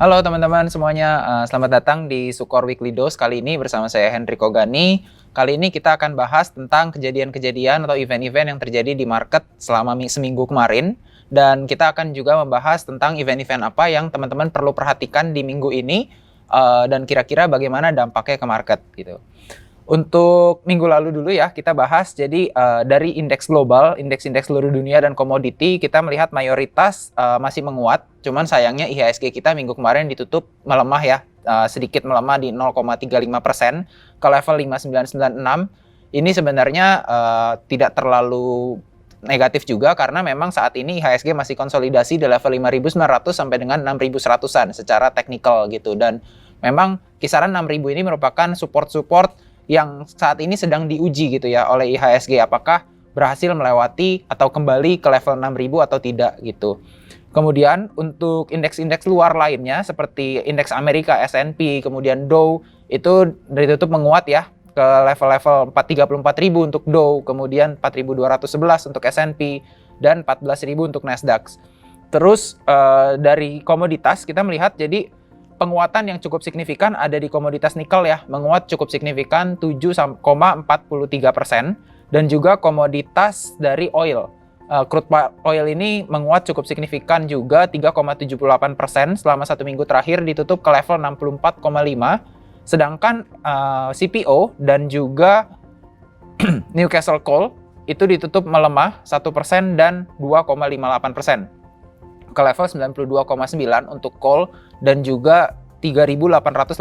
Halo teman-teman semuanya, selamat datang di Sukor Weekly Dose. Kali ini bersama saya Hendrik Ogani. Kali ini kita akan bahas tentang kejadian-kejadian atau event-event yang terjadi di market selama seminggu kemarin. Dan kita akan juga membahas tentang event-event apa yang teman-teman perlu perhatikan di minggu ini, dan kira-kira bagaimana dampaknya ke market gitu. Untuk minggu lalu dulu ya, kita bahas. Jadi dari indeks global, indeks-indeks seluruh dunia dan komoditi, kita melihat mayoritas masih menguat. Cuman sayangnya IHSG kita minggu kemarin ditutup melemah ya, sedikit melemah di 0,35% ke level 5996. Ini sebenarnya tidak terlalu negatif juga karena memang saat ini IHSG masih konsolidasi di level 5.900 sampai dengan 6.100-an secara teknikal gitu. Dan memang kisaran 6.000 ini merupakan support-support yang saat ini sedang diuji gitu ya oleh IHSG, apakah berhasil melewati atau kembali ke level 6.000 atau tidak gitu. Kemudian untuk indeks-indeks luar lainnya seperti indeks Amerika S&P, kemudian Dow itu ditutup menguat ya ke level-level 34.000 untuk Dow, kemudian 4.211 untuk S&P dan 14.000 untuk Nasdaq. Terus dari komoditas kita melihat jadi penguatan yang cukup signifikan ada di komoditas nikel ya, menguat cukup signifikan 7,43%, dan juga komoditas dari oil. Crude oil ini menguat cukup signifikan juga 3,78% selama satu minggu terakhir, ditutup ke level 64,5. Sedangkan CPO dan juga Newcastle Coal itu ditutup melemah 1% dan 2,58%. Ke level 92,9 untuk coal dan juga 3.886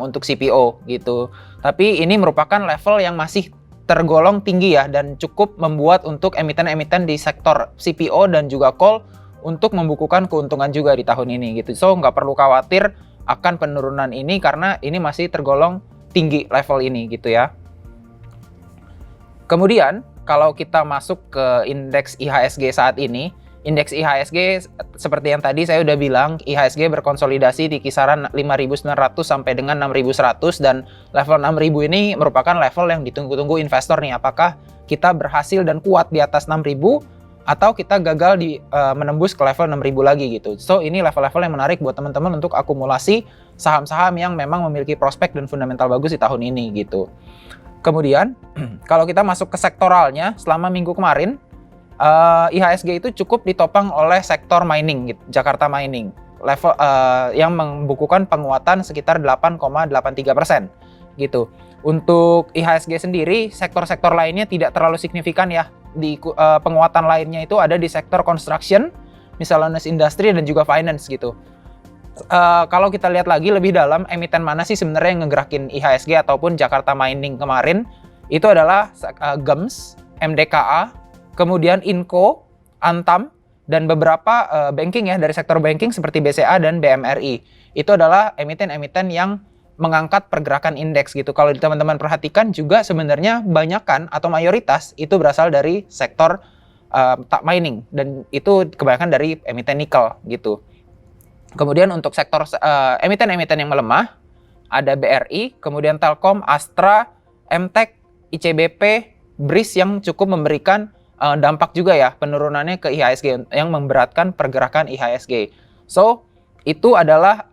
untuk CPO gitu. Tapi ini merupakan level yang masih tergolong tinggi ya, dan cukup membuat untuk emiten-emiten di sektor CPO dan juga coal untuk membukukan keuntungan juga di tahun ini gitu. So nggak perlu khawatir akan penurunan ini karena ini masih tergolong tinggi level ini gitu ya. Kemudian kalau kita masuk ke indeks IHSG saat ini, indeks IHSG seperti yang tadi saya udah bilang, IHSG berkonsolidasi di kisaran 5.900 sampai dengan 6.100, dan level 6.000 ini merupakan level yang ditunggu-tunggu investor nih. Apakah kita berhasil dan kuat di atas 6.000 atau kita gagal di menembus ke level 6.000 lagi gitu. So ini level-level yang menarik buat teman-teman untuk akumulasi saham-saham yang memang memiliki prospek dan fundamental bagus di tahun ini gitu. Kemudian kalau kita masuk ke sektoralnya selama minggu kemarin, IHSG itu cukup ditopang oleh sektor mining gitu, Jakarta Mining, level yang membukukan penguatan sekitar 8,83% gitu. Untuk IHSG sendiri, sektor-sektor lainnya tidak terlalu signifikan ya. Di penguatan lainnya itu ada di sektor construction, miscellaneous industry, dan juga finance gitu. Kalau kita lihat lagi lebih dalam, emiten mana sih sebenarnya yang ngegerakin IHSG ataupun Jakarta Mining kemarin, itu adalah GEMS, MDKA, kemudian Inco, Antam, dan beberapa banking ya dari sektor banking seperti BCA dan BMRI. Itu adalah emiten-emiten yang mengangkat pergerakan indeks gitu. Kalau teman-teman perhatikan juga sebenarnya banyakan atau mayoritas itu berasal dari sektor mining, dan itu kebanyakan dari emiten nikel gitu. Kemudian untuk sektor emiten-emiten yang melemah ada BRI, kemudian Telkom, Astra, MTEK, ICBP, BRIS yang cukup memberikan dampak juga ya penurunannya ke IHSG yang memberatkan pergerakan IHSG. So itu adalah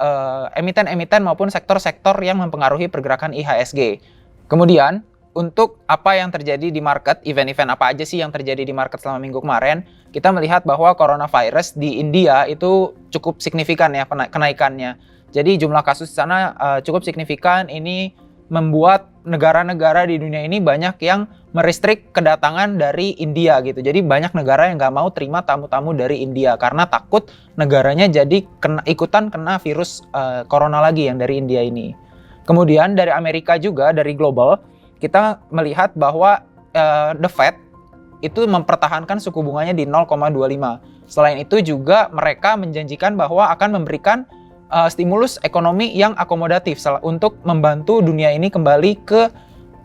emiten-emiten maupun sektor-sektor yang mempengaruhi pergerakan IHSG. Kemudian untuk apa yang terjadi di market, event-event apa aja sih yang terjadi di market selama minggu kemarin, kita melihat bahwa coronavirus di India itu cukup signifikan ya kenaikannya. Jadi jumlah kasus di sana cukup signifikan. Ini membuat negara-negara di dunia ini banyak yang merestrik kedatangan dari India gitu. Jadi banyak negara yang nggak mau terima tamu-tamu dari India karena takut negaranya jadi ikutan kena virus corona lagi yang dari India ini. Kemudian dari Amerika juga, dari global, kita melihat bahwa The Fed itu mempertahankan suku bunganya di 0,25. Selain itu juga mereka menjanjikan bahwa akan memberikan stimulus ekonomi yang akomodatif untuk membantu dunia ini kembali ke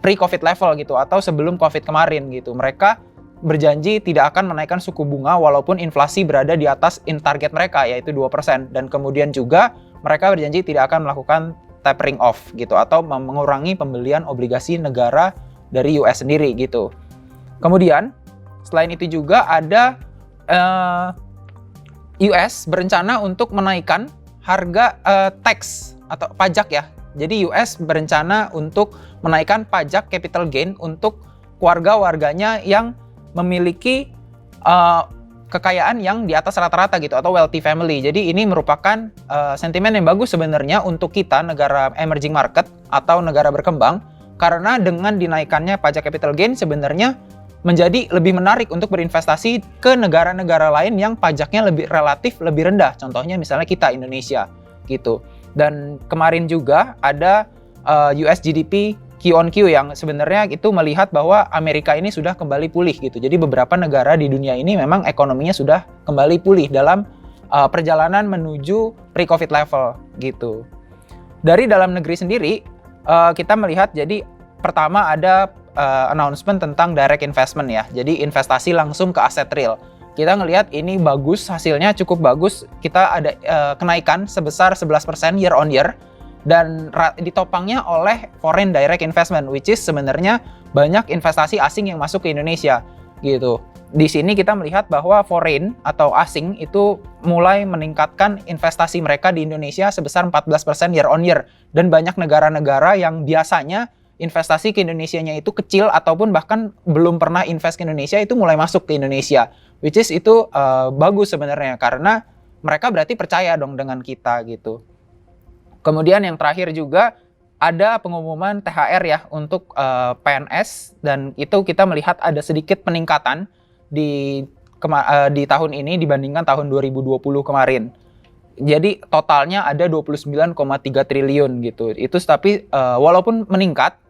pre-COVID level gitu, atau sebelum COVID kemarin gitu. Mereka berjanji tidak akan menaikkan suku bunga walaupun inflasi berada di atas target mereka yaitu 2%, dan kemudian juga mereka berjanji tidak akan melakukan tapering off gitu atau mengurangi pembelian obligasi negara dari US sendiri gitu. Kemudian selain itu juga ada US berencana untuk menaikkan harga tax atau pajak ya. Jadi US berencana untuk menaikkan pajak capital gain untuk warga-warganya yang memiliki kekayaan yang di atas rata-rata gitu, atau wealthy family. Jadi ini merupakan sentimen yang bagus sebenarnya untuk kita negara emerging market atau negara berkembang, karena dengan dinaikannya pajak capital gain sebenarnya menjadi lebih menarik untuk berinvestasi ke negara-negara lain yang pajaknya relatif lebih rendah. Contohnya misalnya kita Indonesia gitu. Dan kemarin juga ada US GDP Q on Q yang sebenarnya itu melihat bahwa Amerika ini sudah kembali pulih gitu. Jadi beberapa negara di dunia ini memang ekonominya sudah kembali pulih dalam perjalanan menuju pre-COVID level gitu. Dari dalam negeri sendiri kita melihat, jadi pertama ada announcement tentang direct investment ya. Jadi investasi langsung ke aset real. Kita ngelihat ini bagus, hasilnya cukup bagus. Kita ada kenaikan sebesar 11% year on year. Dan ditopangnya oleh foreign direct investment, which is sebenarnya banyak investasi asing yang masuk ke Indonesia gitu. Di sini kita melihat bahwa foreign atau asing itu mulai meningkatkan investasi mereka di Indonesia sebesar 14% year on year. Dan banyak negara-negara yang biasanya investasi ke Indonesianya itu kecil ataupun bahkan belum pernah invest ke Indonesia itu mulai masuk ke Indonesia. Which is itu bagus sebenarnya, karena mereka berarti percaya dong dengan kita gitu. Kemudian yang terakhir juga ada pengumuman THR ya untuk PNS, dan itu kita melihat ada sedikit peningkatan di tahun ini dibandingkan tahun 2020 kemarin. Jadi totalnya ada 29,3 triliun gitu. Itu tapi walaupun meningkat,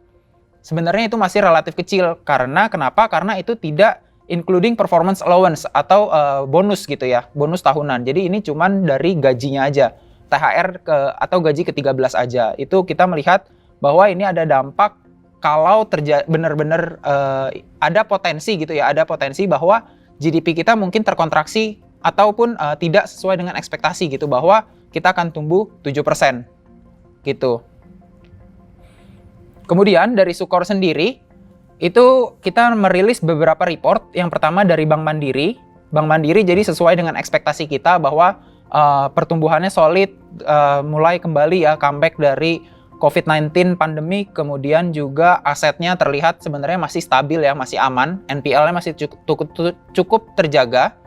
sebenarnya itu masih relatif kecil. Karena kenapa? Karena itu tidak including performance allowance atau bonus gitu ya, bonus tahunan. Jadi ini cuman dari gajinya aja. THR atau gaji ke-13 aja. Itu kita melihat bahwa ini ada dampak kalau benar-benar ada potensi gitu ya, ada potensi bahwa GDP kita mungkin terkontraksi ataupun tidak sesuai dengan ekspektasi gitu, bahwa kita akan tumbuh 7% gitu. Kemudian dari Sukor sendiri itu kita merilis beberapa report. Yang pertama dari Bank Mandiri. Bank Mandiri jadi sesuai dengan ekspektasi kita bahwa pertumbuhannya solid, mulai kembali ya, comeback dari COVID-19 pandemi, kemudian juga asetnya terlihat sebenarnya masih stabil ya, masih aman, NPL-nya masih cukup terjaga.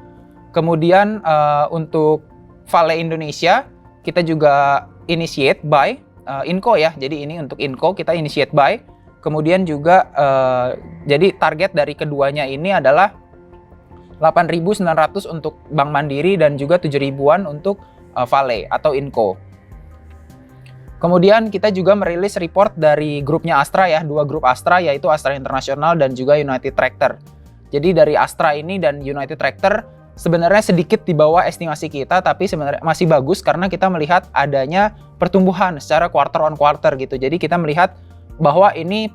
Kemudian untuk Vale Indonesia, kita juga initiate buy, Inco ya, jadi ini untuk Inco kita initiate buy. Kemudian juga jadi target dari keduanya ini adalah 8.900 untuk Bank Mandiri dan juga 7.000-an untuk Vale atau Inco. Kemudian kita juga merilis report dari grupnya Astra ya, dua grup Astra, yaitu Astra International dan juga United Tractor. Jadi dari Astra ini dan United Tractor sebenarnya sedikit di bawah estimasi kita, tapi sebenarnya masih bagus karena kita melihat adanya pertumbuhan secara quarter on quarter gitu. Jadi kita melihat bahwa ini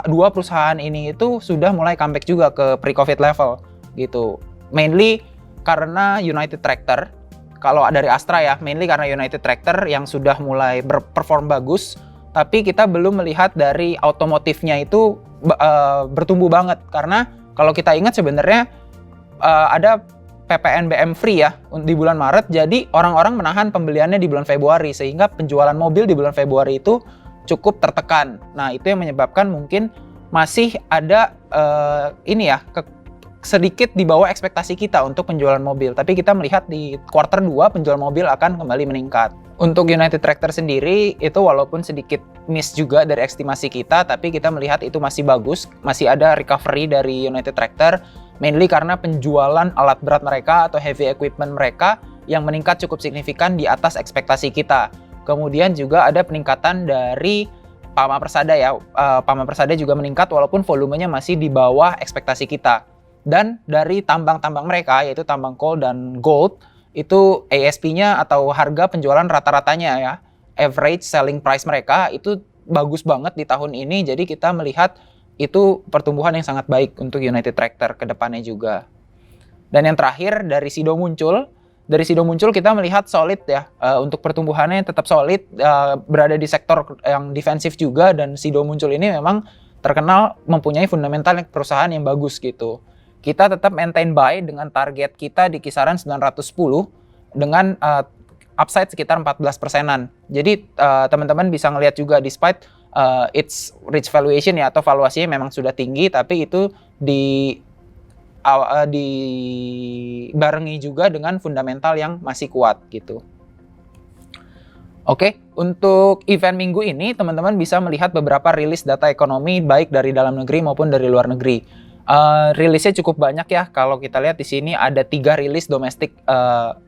dua perusahaan ini itu sudah mulai comeback juga ke pre-COVID level gitu. Mainly karena United Tractor. Kalau dari Astra ya, mainly karena United Tractor yang sudah mulai berperform bagus, tapi kita belum melihat dari otomotifnya itu bertumbuh banget. Karena kalau kita ingat sebenarnya ada PPNBM free ya di bulan Maret, jadi orang-orang menahan pembeliannya di bulan Februari, sehingga penjualan mobil di bulan Februari itu cukup tertekan. Nah, itu yang menyebabkan mungkin masih ada sedikit di bawah ekspektasi kita untuk penjualan mobil. Tapi kita melihat di kuartal 2 penjualan mobil akan kembali meningkat. Untuk United Tractor sendiri itu walaupun sedikit miss juga dari estimasi kita, tapi kita melihat itu masih bagus, masih ada recovery dari United Tractor, mainly karena penjualan alat berat mereka atau heavy equipment mereka yang meningkat cukup signifikan di atas ekspektasi kita. Kemudian juga ada peningkatan dari Pama Persada ya. Pama Persada juga meningkat walaupun volumenya masih di bawah ekspektasi kita. Dan dari tambang-tambang mereka, yaitu tambang coal dan gold, itu ASP-nya atau harga penjualan rata-ratanya ya, average selling price mereka itu bagus banget di tahun ini. Jadi kita melihat itu pertumbuhan yang sangat baik untuk United Tractor ke depannya juga. Dan yang terakhir dari Sido Muncul. Dari Sido Muncul kita melihat solid ya, untuk pertumbuhannya tetap solid, berada di sektor yang defensif juga, dan Sido Muncul ini memang terkenal mempunyai fundamental perusahaan yang bagus gitu. Kita tetap maintain buy dengan target kita di kisaran 910 dengan upside sekitar 14%-an. Jadi teman-teman bisa ngelihat juga despite its rich valuation ya, atau valuasinya memang sudah tinggi, tapi itu dibarengi juga dengan fundamental yang masih kuat gitu. Oke, untuk event minggu ini teman-teman bisa melihat beberapa rilis data ekonomi baik dari dalam negeri maupun dari luar negeri. Rilisnya cukup banyak ya. Kalau kita lihat di sini ada 3 rilis domestic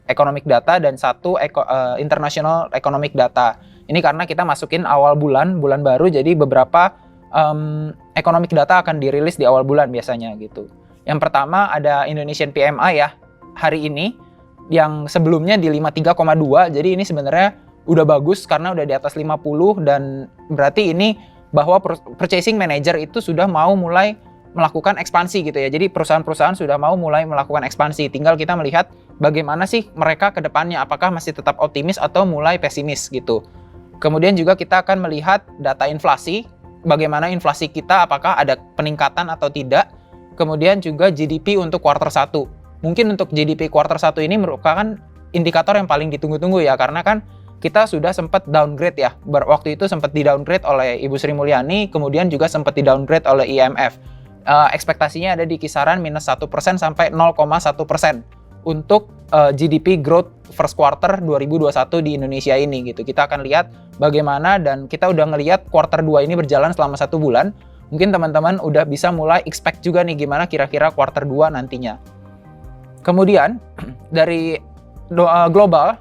economic data dan 1 international economic data. Ini karena kita masukin awal bulan baru, jadi beberapa economic data akan dirilis di awal bulan biasanya gitu. Yang pertama ada Indonesian PMI ya, hari ini yang sebelumnya di 53,2, jadi ini sebenarnya udah bagus karena udah di atas 50, dan berarti ini bahwa purchasing manager itu sudah mau mulai melakukan ekspansi gitu ya. Jadi perusahaan-perusahaan sudah mau mulai melakukan ekspansi. Tinggal kita melihat bagaimana sih mereka ke depannya, apakah masih tetap optimis atau mulai pesimis gitu. Kemudian juga kita akan melihat data inflasi, bagaimana inflasi kita, apakah ada peningkatan atau tidak. Kemudian juga GDP untuk kuartal 1. Mungkin untuk GDP kuartal 1 ini merupakan indikator yang paling ditunggu-tunggu ya, karena kan kita sudah sempat downgrade ya. Waktu itu sempat di-downgrade oleh Ibu Sri Mulyani, kemudian juga sempat di-downgrade oleh IMF. Ekspektasinya ada di kisaran -1% sampai 0,1% untuk GDP growth first quarter 2021 di Indonesia ini gitu. Kita akan lihat bagaimana, dan kita udah ngelihat quarter 2 ini berjalan selama 1 bulan. Mungkin teman-teman udah bisa mulai expect juga nih gimana kira-kira quarter 2 nantinya. Kemudian dari global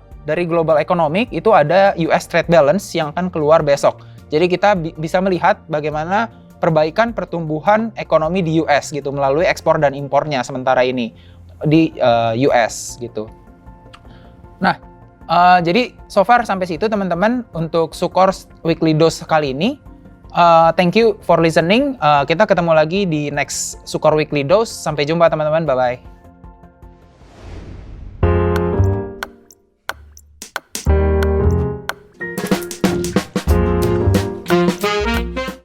economic itu ada US trade balance yang akan keluar besok. Jadi kita bisa melihat bagaimana perbaikan pertumbuhan ekonomi di US gitu melalui ekspor dan impornya sementara ini di US gitu. Nah, jadi so far sampai situ teman-teman untuk Sukor Weekly Dose kali ini. Thank you for listening. Kita ketemu lagi di next Sukor Weekly Dose. Sampai jumpa teman-teman. Bye-bye.